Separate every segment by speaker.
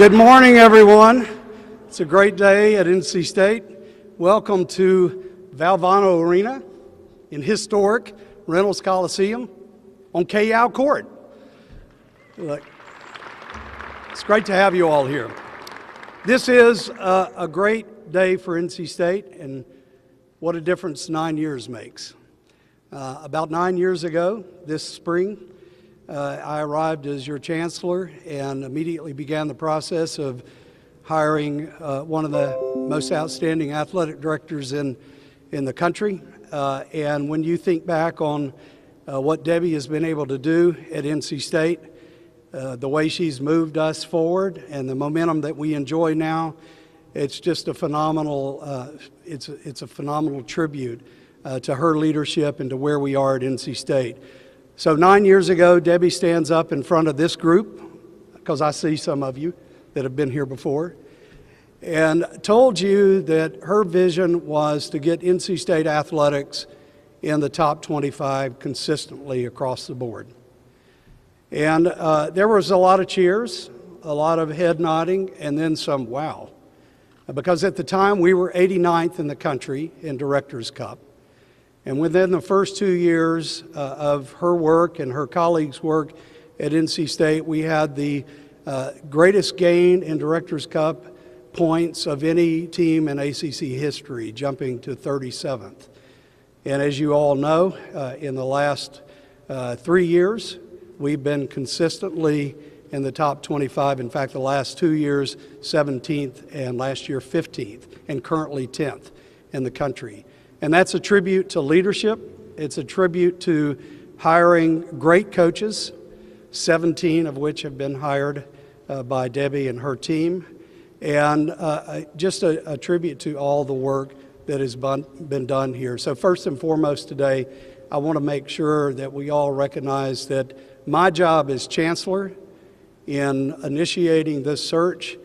Speaker 1: Good morning, everyone. It's a great day at NC State. Welcome to Valvano Arena in historic Reynolds Coliseum on K-Yow Court. Look, it's great to have you all here. This is a great day for NC State, and what a difference 9 years makes. About 9 years ago, this spring, I arrived as your chancellor and immediately began the process of hiring one of the most outstanding athletic directors in the country. And when you think back on what Debbie has been able to do at NC State, the way she's moved us forward and the momentum that we enjoy now, it's just a phenomenal, it's a phenomenal tribute to her leadership and to where we are at NC State. So 9 years ago, Debbie stands up in front of this group, because I see some of you that have been here before, and told you that her vision was to get NC State athletics in the top 25 consistently across the board. And there was a lot of cheers, a lot of head nodding, and then some wow. Because at the time, we were 89th in the country in Directors' Cup. And within the first 2 years of her work and her colleagues' work at NC State, we had the greatest gain in Directors' Cup points of any team in ACC history, jumping to 37th. And as you all know, in the last 3 years, we've been consistently in the top 25. In fact, the last 2 years, 17th, and last year, 15th, and currently 10th in the country. And that's a tribute to leadership. It's a tribute to hiring great coaches, 17 of which have been hired by Debbie and her team, and just a tribute to all the work that has been done here. So first and foremost today, I want to make sure that we all recognize that my job as chancellor in initiating this search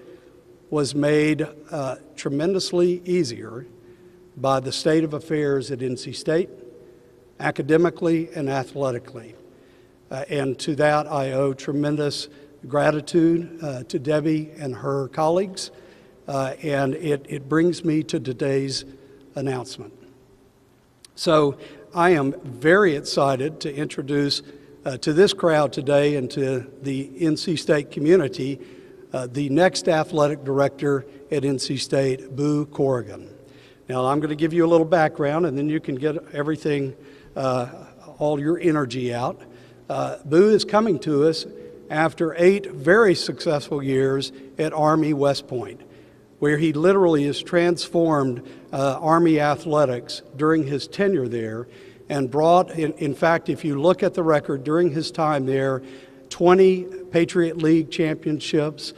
Speaker 1: was made tremendously easier by the state of affairs at NC State, academically and athletically. And to that, I owe tremendous gratitude to Debbie and her colleagues, and it brings me to today's announcement. So I am very excited to introduce to this crowd today and to the NC State community the next athletic director at NC State, Boo Corrigan. Now, I'm going to give you a little background, and then you can get everything, all your energy out. Boo is coming to us after 8 very successful years at Army West Point, where he literally has transformed Army athletics during his tenure there and brought, in fact, if you look at the record during his time there, 20 Patriot League championships.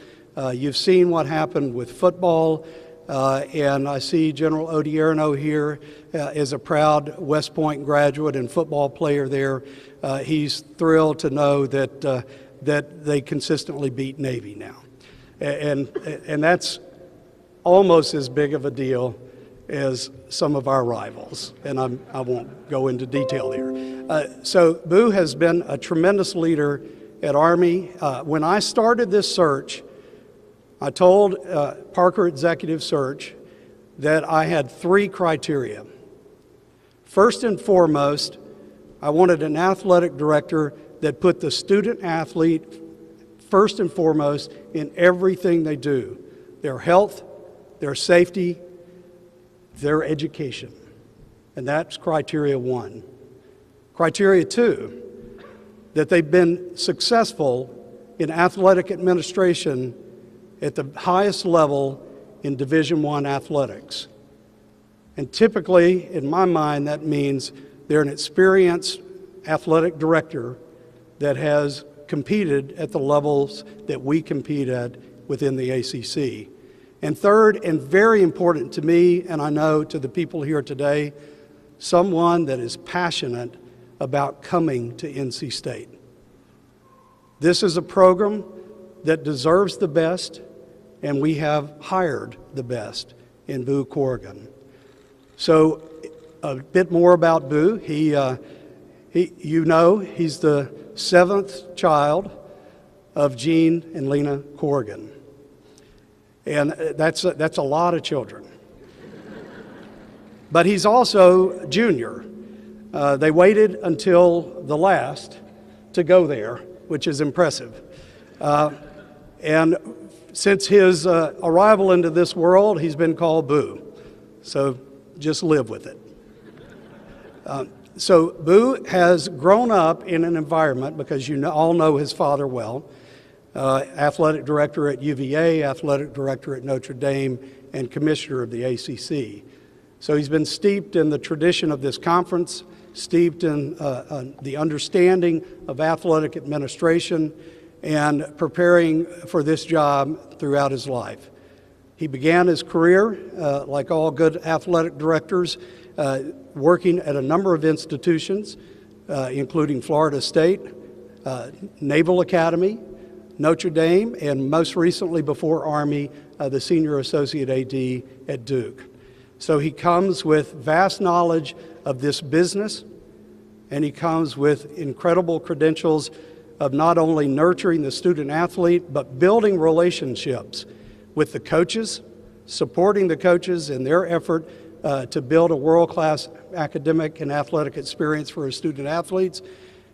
Speaker 1: You've seen what happened with football. And I see General Odierno here as a proud West Point graduate and football player there. He's thrilled to know that they consistently beat Navy now. And that's almost as big of a deal as some of our rivals, and I won't go into detail there. So Boo has been a tremendous leader at Army. When I started this search, I told Parker Executive Search that I had 3 criteria. First and foremost, I wanted an athletic director that put the student athlete first and foremost in everything they do, their health, their safety, their education. And that's criteria 1. Criteria 2, that they've been successful in athletic administration at the highest level in Division I athletics. And typically, in my mind, that means they're an experienced athletic director that has competed at the levels that we compete at within the ACC. And third, and very important to me, and I know to the people here today, someone that is passionate about coming to NC State. This is a program that deserves the best, and we have hired the best in Boo Corrigan. So a bit more about Boo. He's the 7th child of Gene and Lena Corrigan. And that's a lot of children. But he's also junior. They waited until the last to go there, which is impressive. And since his arrival into this world, he's been called Boo. So just live with it. So Boo has grown up in an environment, because you all know his father well, athletic director at UVA, athletic director at Notre Dame, and commissioner of the ACC. So he's been steeped in the tradition of this conference, steeped in the understanding of athletic administration, and preparing for this job throughout his life. He began his career, like all good athletic directors, working at a number of institutions, including Florida State, Naval Academy, Notre Dame, and most recently before Army, the Senior Associate AD at Duke. So he comes with vast knowledge of this business, and he comes with incredible credentials of not only nurturing the student athlete, but building relationships with the coaches, supporting the coaches in their effort to build a world-class academic and athletic experience for his student athletes,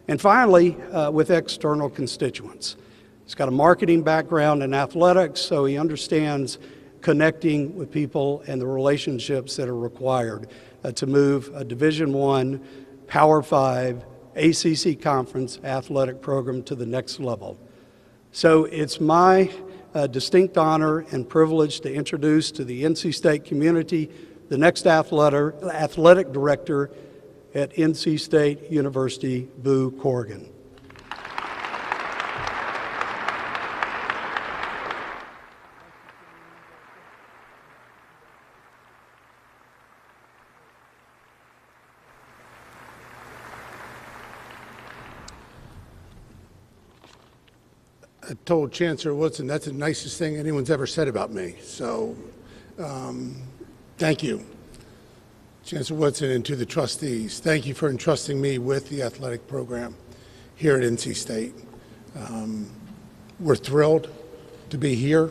Speaker 1: and finally, with external constituents. He's got a marketing background in athletics, so he understands connecting with people and the relationships that are required to move a Division I, Power 5, ACC Conference athletic program to the next level. So it's my distinct honor and privilege to introduce to the NC State community the next athletic director at NC State University, Boo Corrigan.
Speaker 2: I told Chancellor Woodson that's the nicest thing anyone's ever said about me. So thank you, Chancellor Woodson, and to the trustees. Thank you for entrusting me with the athletic program here at NC State. We're thrilled to be here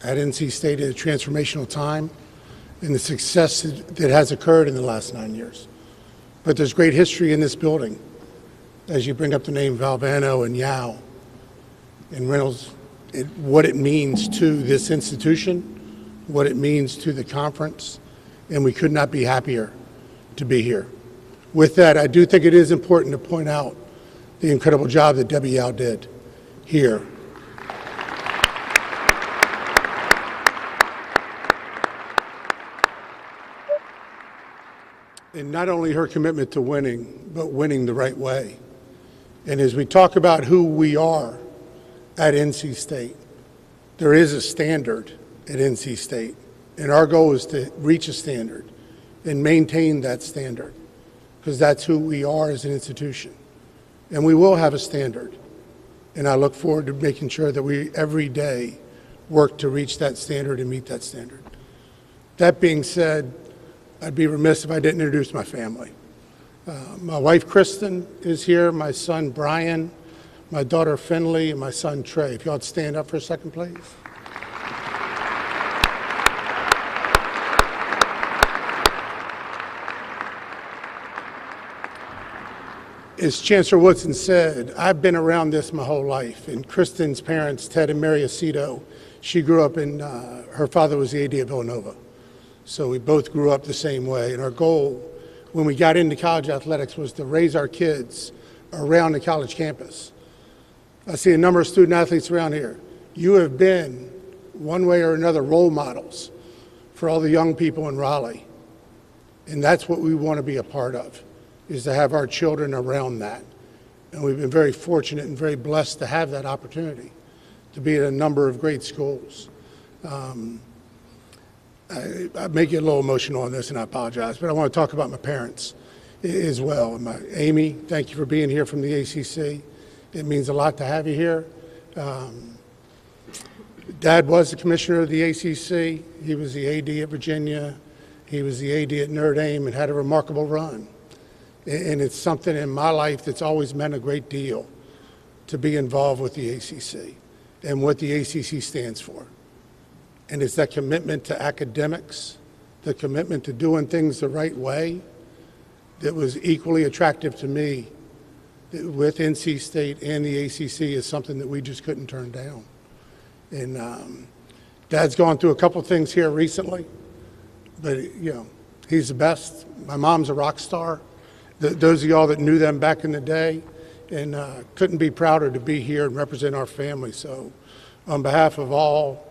Speaker 2: at NC State at a transformational time and the success that has occurred in the last 9 years. But there's great history in this building, as you bring up the name Valvano and Yao and Reynolds, what it means to this institution, what it means to the conference, and we could not be happier to be here. With that, I do think it is important to point out the incredible job that Debbie Yao did here. And not only her commitment to winning, but winning the right way. And as we talk about who we are at NC State, there is a standard at NC State, and our goal is to reach a standard and maintain that standard, because that's who we are as an institution. And we will have a standard, and I look forward to making sure that we every day work to reach that standard and meet that standard. That being said, I'd be remiss if I didn't introduce my family. My wife Kristen is here, my son Brian, my daughter Finley, and my son Trey. If y'all would stand up for a second, please. As Chancellor Woodson said, I've been around this my whole life. And Kristen's parents, Ted and Mary Aceto, she grew up in, her father was the AD at Villanova. So we both grew up the same way. And our goal when we got into college athletics was to raise our kids around the college campus. I see a number of student athletes around here. You have been, one way or another, role models for all the young people in Raleigh. And that's what we want to be a part of, is to have our children around that. And we've been very fortunate and very blessed to have that opportunity to be at a number of great schools. I may get a little emotional on this, and I apologize, but I want to talk about my parents as well. Amy, thank you for being here from the ACC. It means a lot to have you here. Dad was the commissioner of the ACC. He was the AD at Virginia. He was the AD at Notre Dame and had a remarkable run. And it's something in my life that's always meant a great deal to be involved with the ACC and what the ACC stands for. And it's that commitment to academics, the commitment to doing things the right way that was equally attractive to me with NC State and the ACC is something that we just couldn't turn down. And Dad's gone through a couple things here recently, but you know, he's the best. My mom's a rock star. Those of y'all that knew them back in the day, and couldn't be prouder to be here and represent our family. So on behalf of all,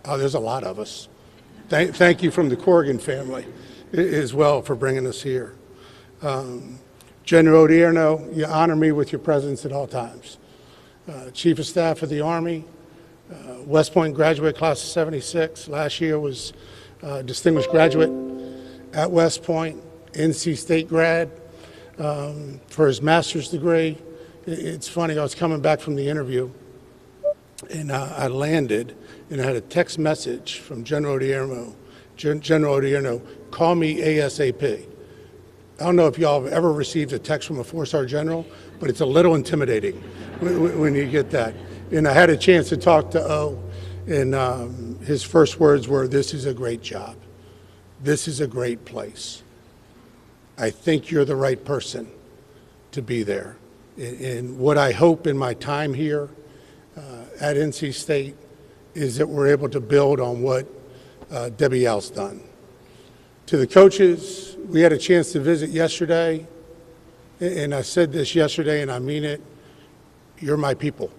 Speaker 2: there's a lot of us, thank you from the Corrigan family as well for bringing us here. General Odierno, you honor me with your presence at all times. Chief of Staff of the Army, West Point graduate class of 76. Last year was distinguished graduate at West Point, NC State grad for his master's degree. It's funny, I was coming back from the interview and I landed and I had a text message from General Odierno, call me ASAP. I don't know if y'all have ever received a text from a four-star general, but it's a little intimidating when you get that. And I had a chance to talk to O, and his first words were, "This is a great job. This is a great place. I think you're the right person to be there." And what I hope in my time here at NC State is that we're able to build on what Debbie Al's done. To the coaches, we had a chance to visit yesterday, and I said this yesterday and I mean it, you're my people.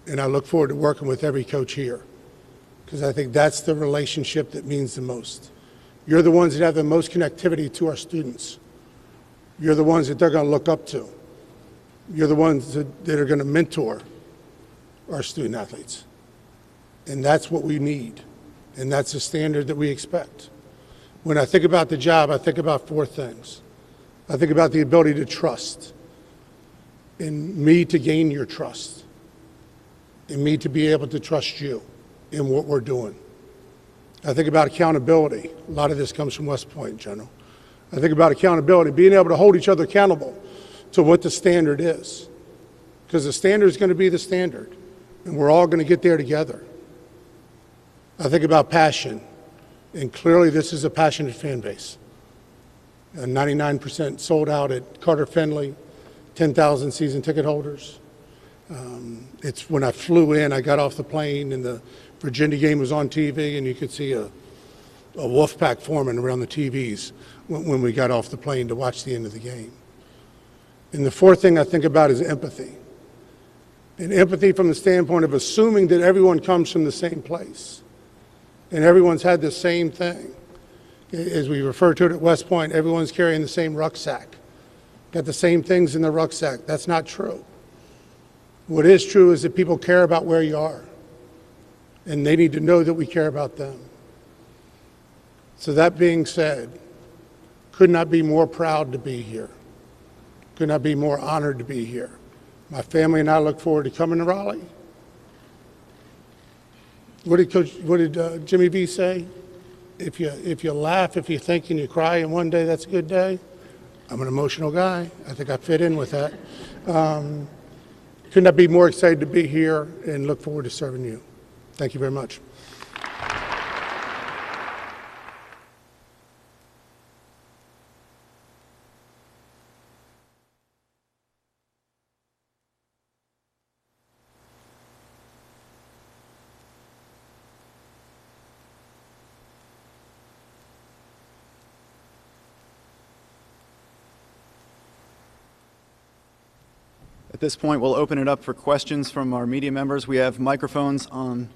Speaker 2: And I look forward to working with every coach here because I think that's the relationship that means the most. You're the ones that have the most connectivity to our students. You're the ones that they're going to look up to. You're the ones that are going to mentor our student athletes. And that's what we need. And that's the standard that we expect. When I think about the job, I think about four things. I think about the ability to trust, and me to gain your trust, and me to be able to trust you in what we're doing. I think about accountability. A lot of this comes from West Point, General. I think about accountability, being able to hold each other accountable to what the standard is. Because the standard is going to be the standard, and we're all going to get there together. I think about passion. And clearly this is a passionate fan base. 99% sold out at Carter Finley, 10,000 season ticket holders. It's when I flew in, I got off the plane and the Virginia game was on TV and you could see a wolf pack forming around the TVs when we got off the plane to watch the end of the game. And the fourth thing I think about is empathy. And empathy from the standpoint of assuming that everyone comes from the same place. And everyone's had the same thing. As we refer to it at West Point, everyone's carrying the same rucksack. Got the same things in the rucksack. That's not true. What is true is that people care about where you are. And they need to know that we care about them. So that being said, could not be more proud to be here. Could not be more honored to be here. My family and I look forward to coming to Raleigh. What did Jimmy V say? If you laugh, if you think and you cry, and one day that's a good day. I'm an emotional guy. I think I fit in with that. Could not be more excited to be here and look forward to serving you. Thank you very much.
Speaker 3: At this point, we'll open it up for questions from our media members. We have microphones on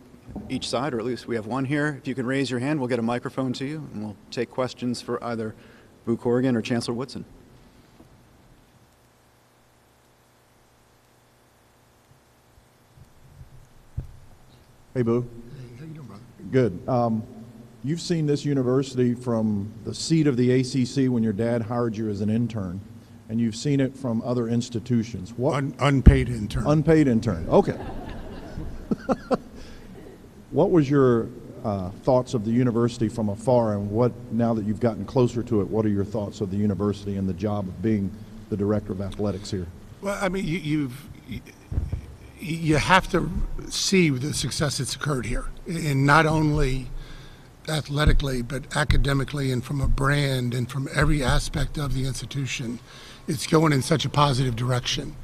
Speaker 3: each side, or at least we have one here. If you can raise your hand, we'll get a microphone to you, and we'll take questions for either Boo Corrigan or Chancellor Woodson.
Speaker 4: Hey, Boo.
Speaker 2: Hey, how you doing, brother?
Speaker 4: Good. You've seen this university from the seat of the ACC when your dad hired you as an intern, and you've seen it from other institutions. What?
Speaker 2: Unpaid intern.
Speaker 4: Unpaid intern. Okay. What was your thoughts of the university from afar, and what, now that you've gotten closer to it, what are your thoughts of the university and the job of being the director of athletics here?
Speaker 2: Well, I mean, you have to see the success that's occurred here, and not only athletically, but academically and from a brand and from every aspect of the institution, it's going in such a positive direction.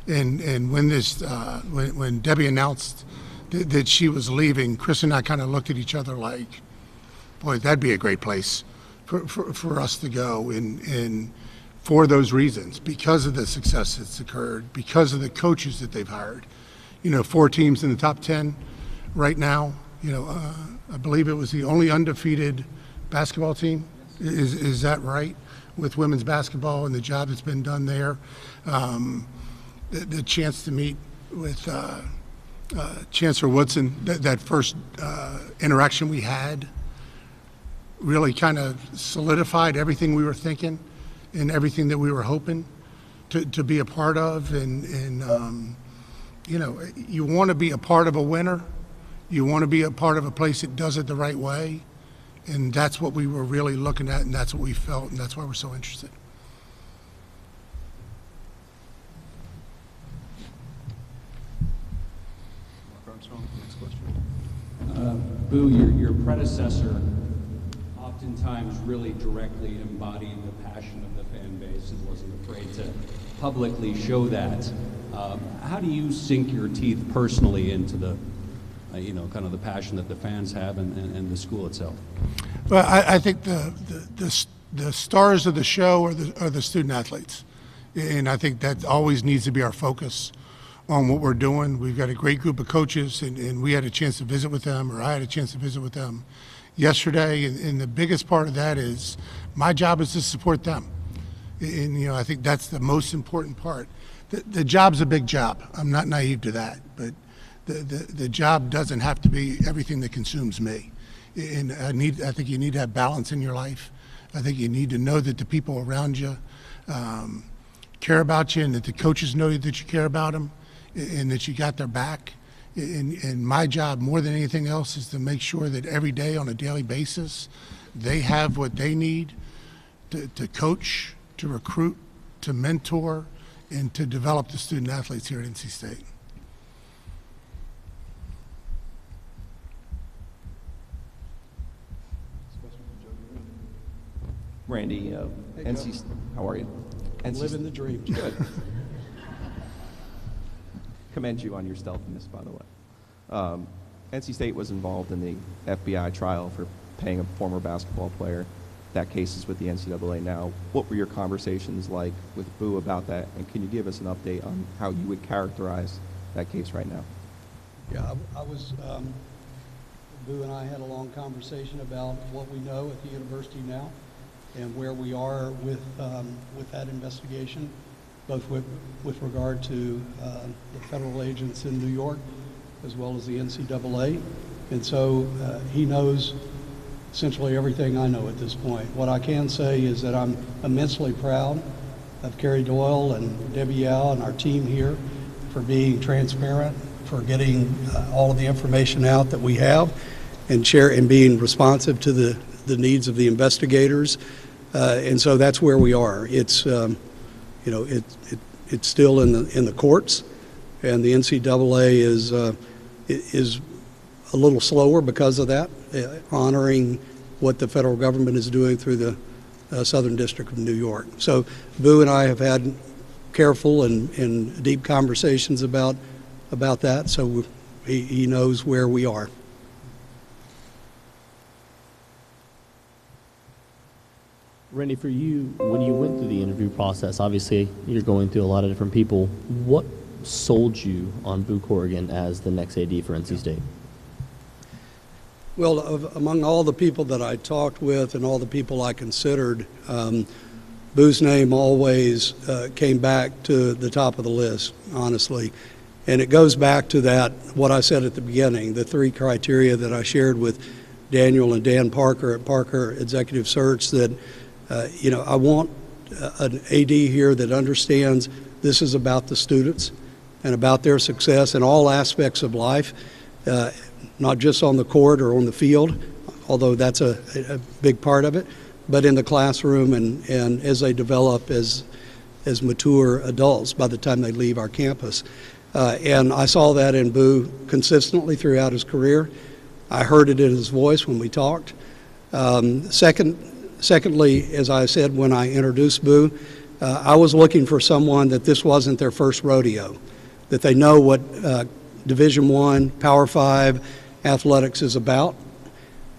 Speaker 2: And when when Debbie announced that she was leaving, Chris and I kind of looked at each other like, boy, that'd be a great place for us to go. And for those reasons, because of the success that's occurred, because of the coaches that they've hired, 4 teams in the top 10 right now. I believe it was the only undefeated basketball team. Is that right? With women's basketball and the job that's been done there. The chance to meet with Chancellor Woodson, that first interaction we had really kind of solidified everything we were thinking and everything that we were hoping to be a part of. And you want to be a part of a winner. You want to be a part of a place that does it the right way. And that's what we were really looking at, and that's what we felt, and that's why we're so interested.
Speaker 3: Next question.
Speaker 5: Boo, your predecessor oftentimes really directly embodied the passion of the fan base and wasn't afraid to publicly show that. How do you sink your teeth personally into the kind of the passion that the fans have and the school itself?
Speaker 2: Well, I think the stars of the show are the student athletes, and I think that always needs to be our focus on what we're doing. We've got a great group of coaches, and we had a chance to visit with them, or I had a chance to visit with them yesterday, and the biggest part of that is my job is to support them, and I think that's the most important part. The job's a big job. I'm not naive to that, but the job doesn't have to be everything that consumes me. And I think you need to have balance in your life. I think you need to know that the people around you care about you, and that the coaches know that you care about them, and that you got their back. And my job, more than anything else, is to make sure that every day on a daily basis, they have what they need to coach, to recruit, to mentor, and to develop the student athletes here at NC State.
Speaker 6: Randy, NC, how are you?
Speaker 1: Living the dream.
Speaker 6: Good. Commend you on your stealthiness, by the way. NC State was involved in the FBI trial for paying a former basketball player. That case is with the NCAA now. What were your conversations like with Boo about that, and can you give us an update on how you would characterize that case right now?
Speaker 1: Yeah, I was, Boo and I had a long conversation about what we know at the university now and where we are with that investigation, both with regard to the federal agents in New York as well as the NCAA. And so he knows essentially everything I know at this point. What I can say is that I'm immensely proud of Carrie Doyle and Debbie Yao and our team here for being transparent, for getting all of the information out that we have, and being responsive to the needs of the investigators. And so that's where we are. It's it's still in the courts, and the NCAA is a little slower because of that, honoring what the federal government is doing through the Southern District of New York. So Boo and I have had careful and deep conversations about that, so he knows where we are.
Speaker 7: Randy, for you, when you went through the interview process, obviously you're going through a lot of different people. What sold you on Boo Corrigan as the next AD for NC State?
Speaker 1: Well, among all the people that I talked with and all the people I considered, Boo's name always came back to the top of the list, honestly. And it goes back to that, what I said at the beginning, the 3 criteria that I shared with Daniel and Dan Parker at Parker Executive Search, that I want an AD here that understands this is about the students and about their success in all aspects of life, not just on the court or on the field, although that's a big part of it, but in the classroom and as they develop as mature adults by the time they leave our campus. And I saw that in Boo consistently throughout his career. I heard it in his voice when we talked. Secondly, as I said when I introduced Boo, I was looking for someone that this wasn't their first rodeo, that they know what Division I, Power 5 athletics is about,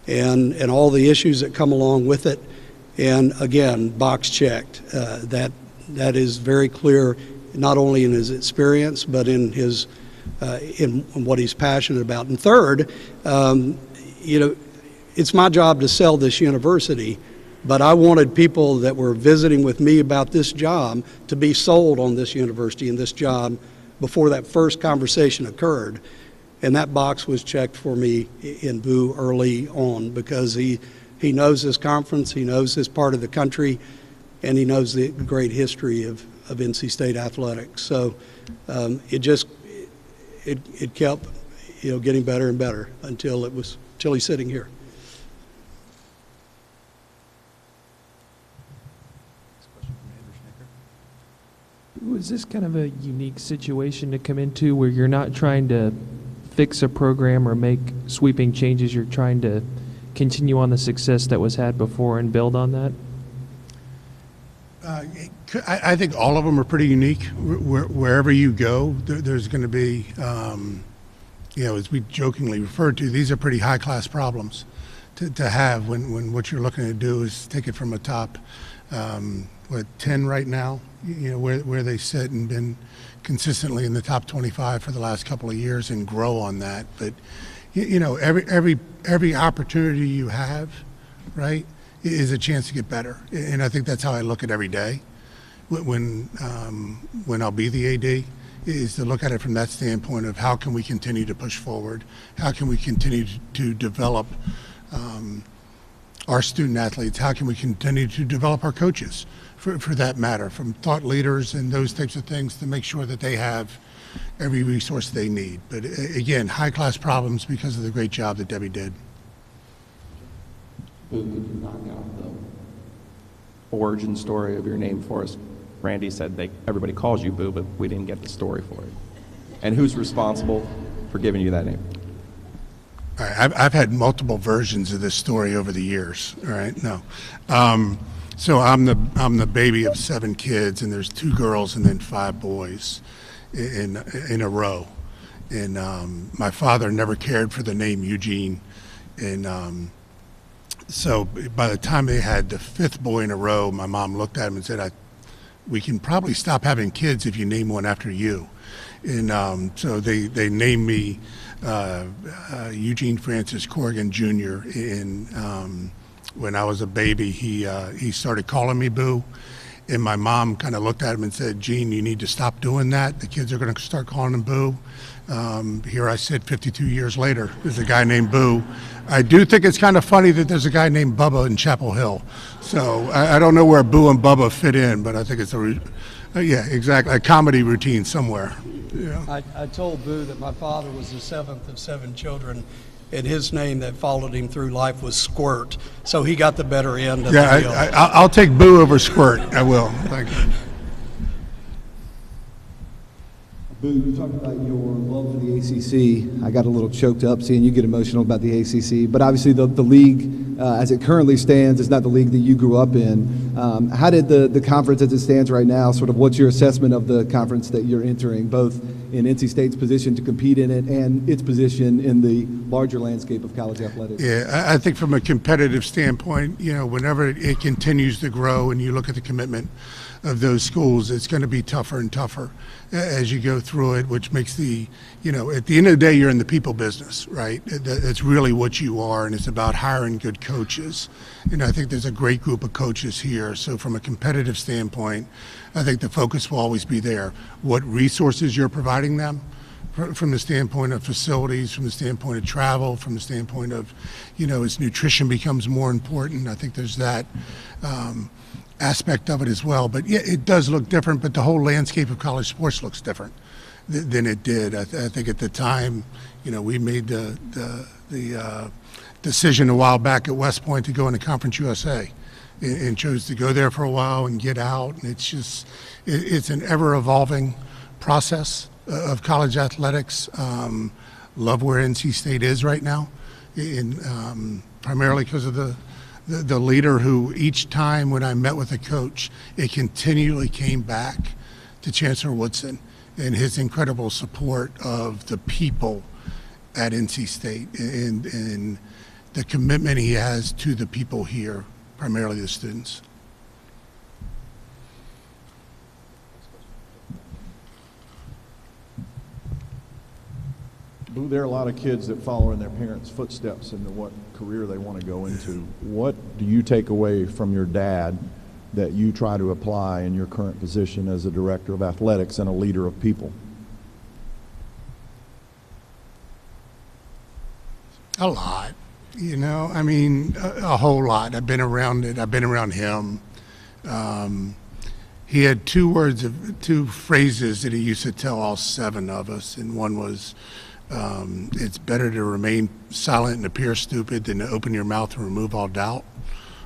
Speaker 1: and all the issues that come along with it. And again, box checked. That is very clear, not only in his experience, but in his in what he's passionate about. And third, it's my job to sell this university, but I wanted people that were visiting with me about this job to be sold on this university and this job before that first conversation occurred. And that box was checked for me in Boo early on, because he knows this conference, he knows this part of the country, and he knows the great history of NC State athletics. So it kept getting better and better until he's sitting here.
Speaker 8: Was this kind of a unique situation to come into, where you're not trying to fix a program or make sweeping changes, you're trying to continue on the success that was had before and build on that?
Speaker 2: I think all of them are pretty unique. Wherever you go, there's going to be, as we jokingly refer to, these are pretty high-class problems to have when what you're looking to do is take it from a top, 10 right now, where they sit and been consistently in the top 25 for the last couple of years, and grow on that. But every opportunity you have, right, is a chance to get better. And I think that's how I look at every day when I'll be the AD, is to look at it from that standpoint of how can we continue to push forward, how can we continue to develop our student athletes, how can we continue to develop our coaches, for that matter, from thought leaders and those types of things, to make sure that they have every resource they need. But again, high-class problems because of the great job that Debbie did.
Speaker 6: Boo, could you knock out the origin story of your name for us? Randy said everybody calls you Boo, but we didn't get the story for it. And who's responsible for giving you that name?
Speaker 2: All right, I've had multiple versions of this story over the years. All right, no. So I'm the baby of 7 kids, and there's 2 girls and then 5 boys in a row. And my father never cared for the name Eugene, and so by the time they had the 5th boy in a row, my mom looked at him and said, "We can probably stop having kids if you name one after you." And so they named me Eugene Francis Corrigan Jr. When I was a baby, he started calling me Boo, and my mom kind of looked at him and said, "Gene, you need to stop doing that. The kids are going to start calling him Boo." Here I sit 52 years later. There's a guy named Boo. I do think it's kind of funny that there's a guy named Bubba in Chapel Hill. So I don't know where Boo and Bubba fit in, but I think it's a comedy routine somewhere. Yeah.
Speaker 1: I told Boo that my father was the 7th of 7 children, and his name that followed him through life was Squirt. So he got the better end of the deal.
Speaker 2: I'll take Boo over Squirt. I will. Thank you.
Speaker 9: Boo, you talked about your love for the ACC. I got a little choked up seeing you get emotional about the ACC, but obviously the league as it currently stands is not the league that you grew up in. How did the conference as it stands right now, sort of what's your assessment of the conference that you're entering, both in NC State's position to compete in it and its position in the larger landscape of college athletics?
Speaker 2: Yeah, I think from a competitive standpoint, whenever it continues to grow and you look at the commitment of those schools, it's going to be tougher and tougher as you go through it, which makes at the end of the day, you're in the people business, right? That's really what you are, and it's about hiring good coaches. And I think there's a great group of coaches here. So from a competitive standpoint, I think the focus will always be there. What resources you're providing them, from the standpoint of facilities, from the standpoint of travel, from the standpoint of, as nutrition becomes more important, I think there's that aspect of it as well. But yeah, it does look different, but the whole landscape of college sports looks different than it did. I think at the time, we made the decision a while back at West Point to go into Conference USA and chose to go there for a while and get out. And it's an ever-evolving process of college athletics. Love where NC State is right now, primarily because of the the leader who each time when I met with a coach, it continually came back to Chancellor Woodson and his incredible support of the people at NC State and the commitment he has to the people here, primarily the students.
Speaker 4: Boo, there are a lot of kids that follow in their parents' footsteps into what career they want to go into. What do you take away from your dad that you try to apply in your current position as a director of athletics and a leader of people?
Speaker 2: A lot, you know, I mean, a whole lot. I've been around it. I've been around him. He had two phrases that he used to tell all 7 of us, and one was, it's better to remain silent and appear stupid than to open your mouth and remove all doubt.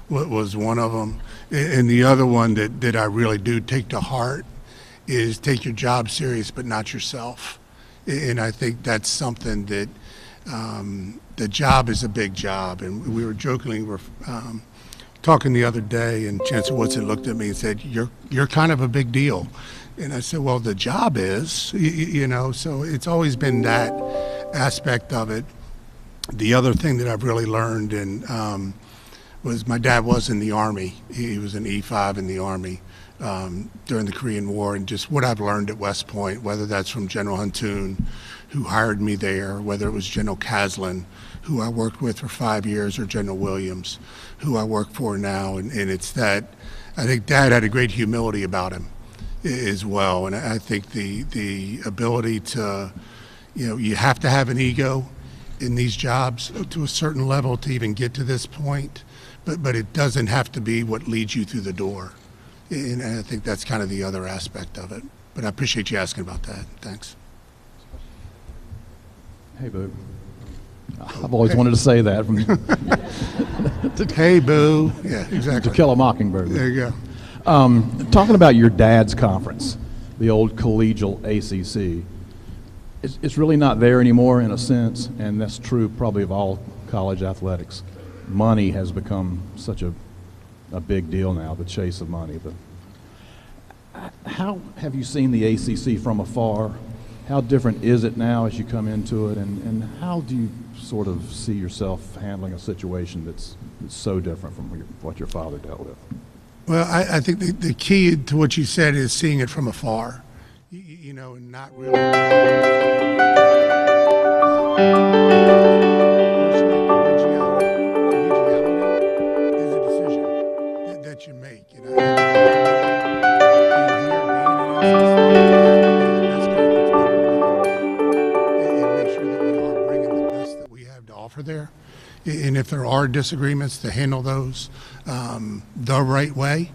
Speaker 2: Was one of them. And the other one that I really do take to heart is take your job serious but not yourself. And I think that's something that the job is a big job. And we were jokingly talking the other day, and Chancellor Woodson looked at me and said, you're kind of a big deal. And I said, well, the job is, you know, so it's always been that aspect of it. The other thing that I've really learned was my dad was in the Army. He was an E5 in the Army during the Korean War, and just what I've learned at West Point, whether that's from General Huntoon, who hired me there, whether it was General Galin, who I worked with for 5 years, or General Williams, who I work for now. And it's that, I think Dad had a great humility about him as well. And I think the ability to, you know, you have to have an ego in these jobs to a certain level to even get to this point, but it doesn't have to be what leads you through the door. And I think that's kind of the other aspect of it. But I appreciate you asking about that. Thanks.
Speaker 10: Hey, Boo. I've always wanted to say that.
Speaker 2: Hey, Boo. Yeah, exactly.
Speaker 10: To Kill a Mockingbird.
Speaker 2: There you go.
Speaker 10: Talking about your dad's conference, the old collegial ACC, it's really not there anymore in a sense, and that's true probably of all college athletics. Money has become such a big deal now, the chase of money. But how have you seen the ACC from afar? How different is it now as you come into it, and how do you sort of see yourself handling a situation that's so different from what your father dealt with?
Speaker 2: Well, I think the key to what you said is seeing it from afar, you know, and not really. Collegiality is a decision that you make. You know, and make sure that we are bringing the best that we have to offer there. And if there are disagreements, to handle those the right way,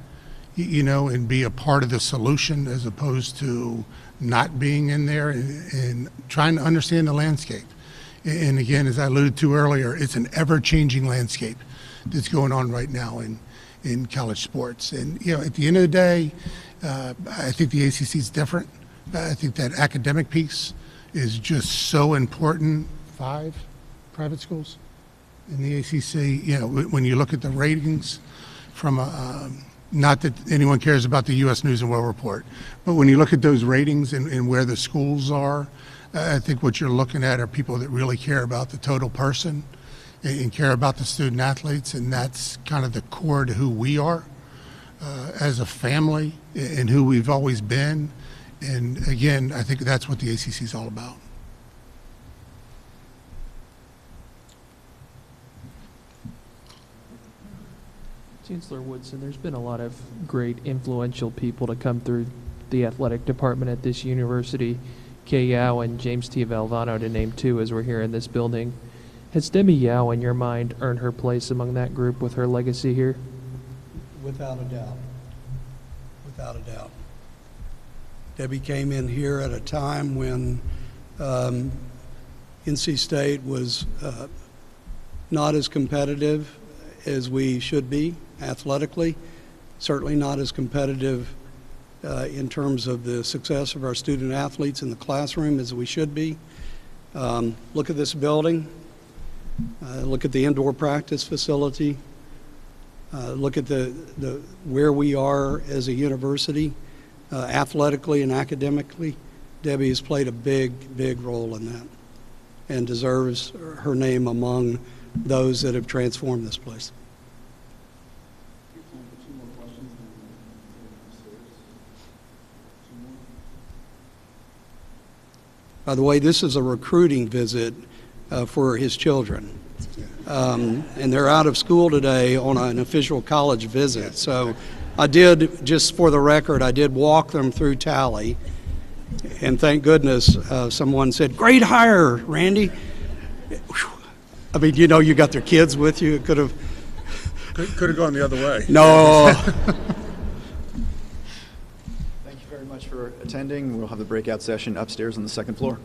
Speaker 2: you know, and be a part of the solution as opposed to not being in there and trying to understand the landscape. And again, as I alluded to earlier, it's an ever-changing landscape that's going on right now in college sports. And, you know, at the end of the day, I think the ACC is different. I think that academic piece is just so important. 5 private schools in the ACC, you know, when you look at the ratings from not that anyone cares about the U.S. News and World Report, but when you look at those ratings and where the schools are, I think what you're looking at are people that really care about the total person and care about the student athletes, and that's kind of the core to who we are as a family and who we've always been. And again, I think that's what the ACC is all about.
Speaker 8: Chancellor Woodson, there's been a lot of great influential people to come through the athletic department at this university. Kay Yao and James T. Valvano, to name 2 as we're here in this building. Has Debbie Yao, in your mind, earned her place among that group with her legacy here?
Speaker 1: Without a doubt. Without a doubt. Debbie came in here at a time when NC State was not as competitive as we should be athletically, certainly not as competitive in terms of the success of our student athletes in the classroom as we should be. Look at this building. Look at the indoor practice facility. look at where we are as a university, athletically and academically. Debbie has played a big role in that and deserves her name among those that have transformed this place. By the way, this is a recruiting visit for his children. And they're out of school today on an official college visit. So I did, just for the record, I did walk them through Tally. And thank goodness someone said, "Great hire, Randy." Whew. I mean, you know, you got their kids with you. It could have
Speaker 2: gone the other way.
Speaker 1: No.
Speaker 3: Thank you very much for attending. We'll have the breakout session upstairs on the second floor.